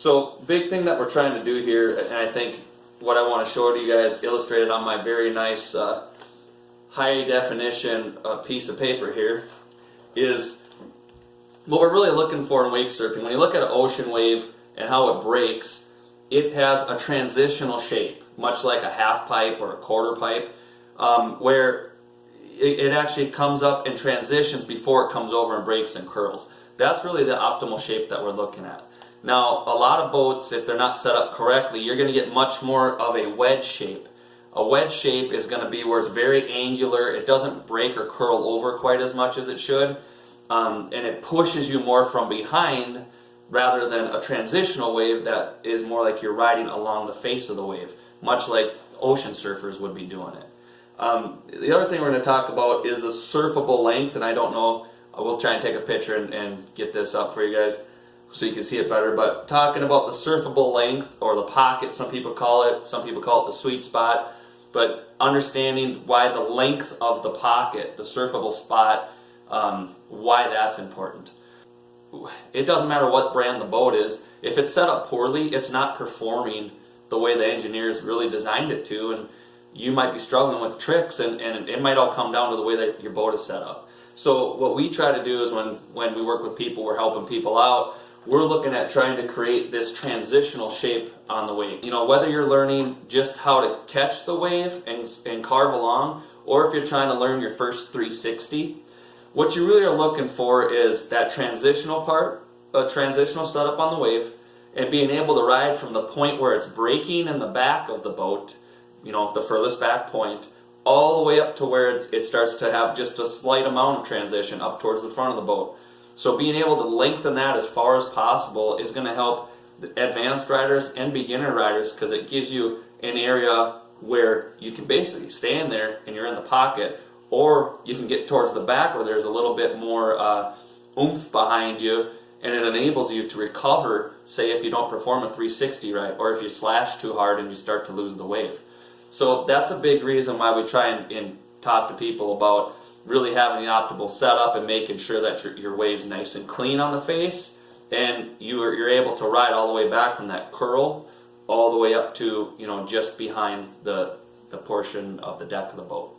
So big thing that we're trying to do here, and I think what I want to show to you guys illustrated on my very nice high definition piece of paper here, is what we're really looking for in wake surfing. When you look at an ocean wave and how it breaks, it has a transitional shape, much like a half pipe or a quarter pipe, where it actually comes up and transitions before it comes over and breaks and curls. That's really the optimal shape that we're looking at. Now, a lot of boats, if they're not set up correctly, you're going to get much more of a wedge shape. A wedge shape is going to be where it's very angular, it doesn't break or curl over quite as much as it should, and it pushes you more from behind rather than a transitional wave that is more like you're riding along the face of the wave, much like ocean surfers would be doing it. The other thing we're going to talk about is the surfable length, and I don't know, we'll try and take a picture and get this up for you guys so you can see it better, but talking about the surfable length, or the pocket, some people call it the sweet spot, but understanding why the length of the pocket, the surfable spot, why that's important. It doesn't matter what brand the boat is, if it's set up poorly, it's not performing the way the engineers really designed it to, and you might be struggling with tricks, and it might all come down to the way that your boat is set up. So what we try to do is when we work with people, we're helping people out, we're looking at trying to create this transitional shape on the wave. You know, whether you're learning just how to catch the wave and carve along, or if you're trying to learn your first 360, what you really are looking for is that transitional part, a transitional setup on the wave, and being able to ride from the point where it's breaking in the back of the boat, you know, the furthest back point, all the way up to where it starts to have just a slight amount of transition up towards the front of the boat. So being able to lengthen that as far as possible is going to help the advanced riders and beginner riders, because it gives you an area where you can basically stand there and you're in the pocket, or you can get towards the back where there's a little bit more oomph behind you, and it enables you to recover, say if you don't perform a 360 right, or if you slash too hard and you start to lose the wave. So that's a big reason why we try and talk to people about really having the optimal setup and making sure that your wave's nice and clean on the face, and you're able to ride all the way back from that curl all the way up to, you know, just behind the portion of the deck of the boat.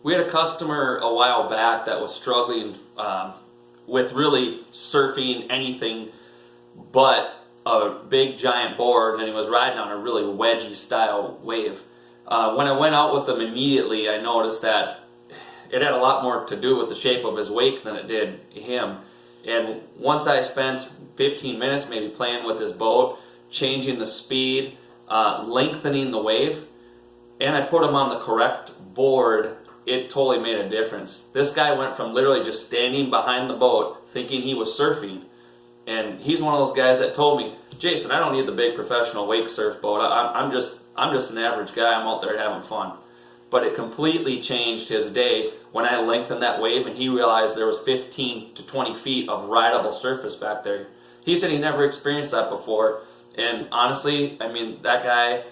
We had a customer a while back that was struggling with really surfing anything but a big giant board, and he was riding on a really wedgy style wave. When I went out with him immediately, I noticed that it had a lot more to do with the shape of his wake than it did him. And once I spent 15 minutes maybe playing with his boat, changing the speed, lengthening the wave, and I put him on the correct board, it totally made a difference. This guy went from literally just standing behind the boat thinking he was surfing, and he's one of those guys that told me, Jason, I don't need the big professional wake surf boat. I'm just an average guy. I'm out there having fun. But it completely changed his day when I lengthened that wave and he realized there was 15 to 20 feet of rideable surface back there. He said he never experienced that before, and honestly, I mean, that guy,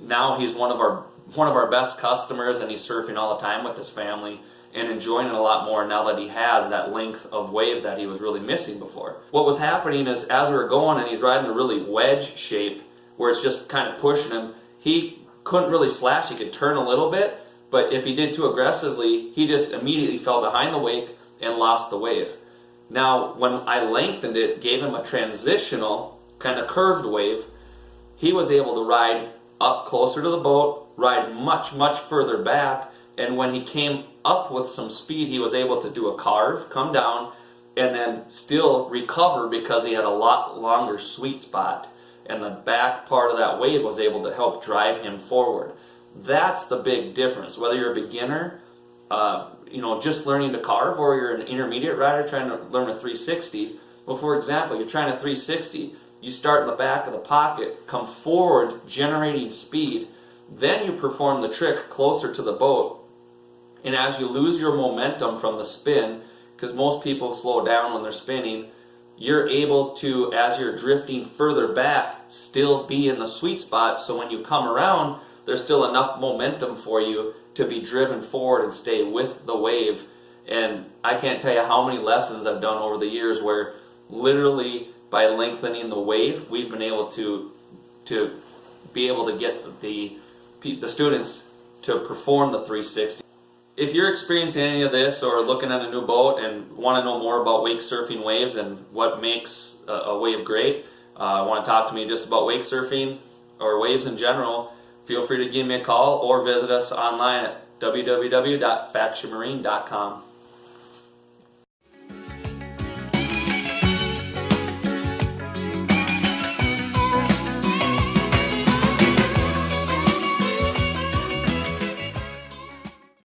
now he's one of our best customers, and he's surfing all the time with his family and enjoying it a lot more now that he has that length of wave that he was really missing before. What was happening is, as we were going and he's riding a really wedge shape where it's just kind of pushing him, he couldn't really slash. He could turn a little bit, but if he did too aggressively, he just immediately fell behind the wake and lost the wave. Now, when I lengthened it, gave him a transitional kind of curved wave, he was able to ride up closer to the boat, ride much, much further back, and when he came up with some speed, he was able to do a carve, come down, and then still recover because he had a lot longer sweet spot, and the back part of that wave was able to help drive him forward. That's the big difference. Whether you're a beginner, you know, just learning to carve, or you're an intermediate rider trying to learn a 360. Well, for example, you're trying a 360, you start in the back of the pocket, come forward, generating speed, then you perform the trick closer to the boat, and as you lose your momentum from the spin, because most people slow down when they're spinning, you're able to, as you're drifting further back, still be in the sweet spot, so when you come around, there's still enough momentum for you to be driven forward and stay with the wave. And I can't tell you how many lessons I've done over the years where literally by lengthening the wave, we've been able to get the students to perform the 360. If you're experiencing any of this or looking at a new boat and want to know more about wake surfing waves and what makes a wave great, want to talk to me just about wake surfing or waves in general, feel free to give me a call or visit us online at www.facturemarine.com.